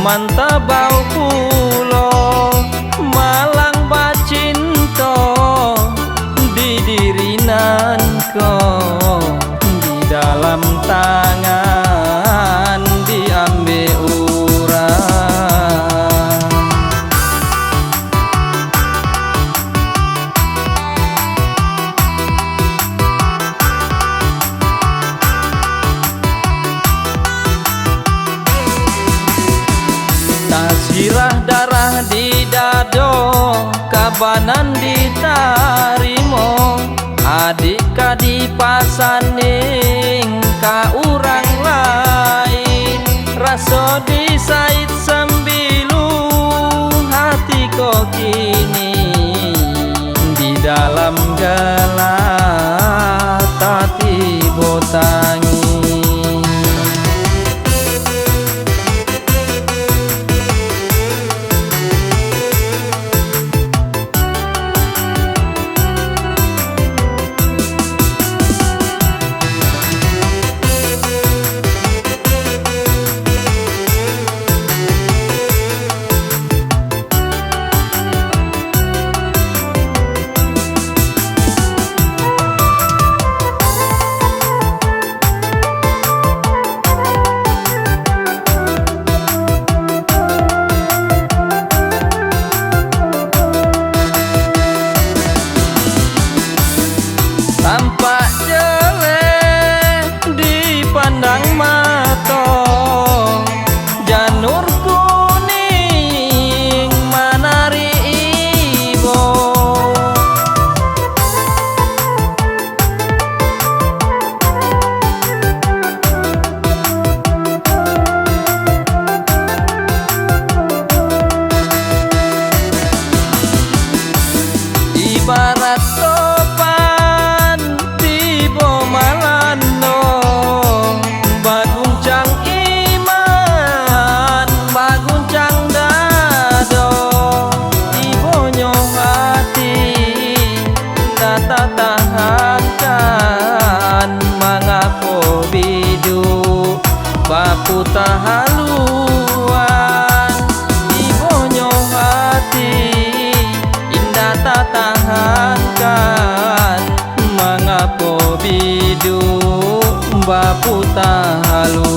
mantap bau pulo malang bacinto di dirinan ko di dalam tangan diambil urang. Tasirah darah di dado kabanan ditarimo adik ka dipasanding ka urang lain raso disait sembilu hati ko kini di dalam gelap tati botangi. Tampak jelek dipandang mata janur kuning manari ibo ibarat tahankan mangapo bidu bapu tahaluan ibonyo hati indah tahankan mangapo bidu bapu tahaluan.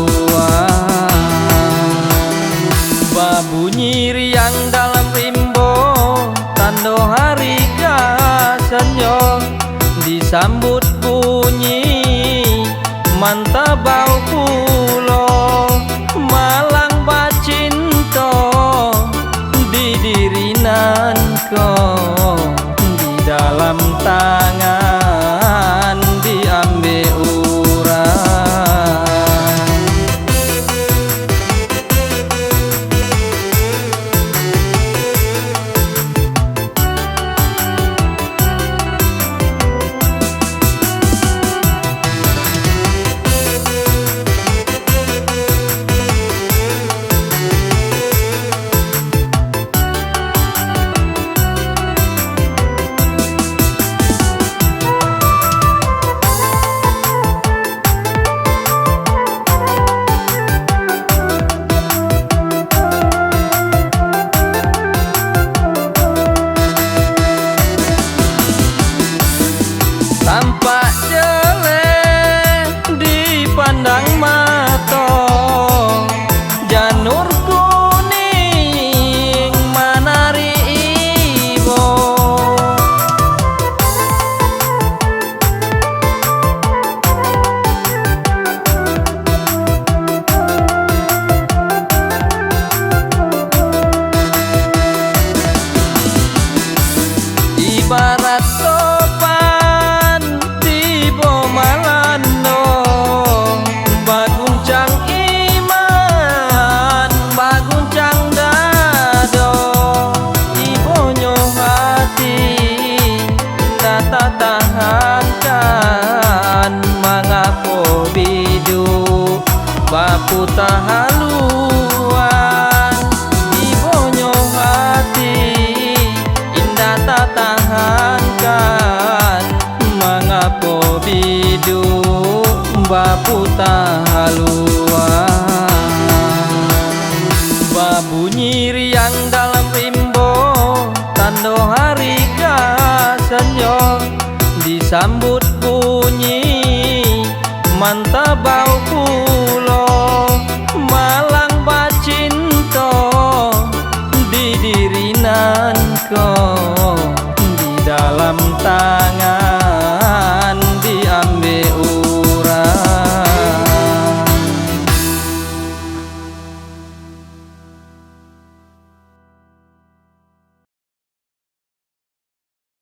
Babunyi riang dalam rimbo tando hari gasanyo disambut bunyi mantap bau pulo malang bacinto di dirinan ko di dalam tangan diambil urang. Riang dalam rimbo tando hari gasanyo, disambut bunyi mantabau pulo, malang bacinto di dirinan ko di dalam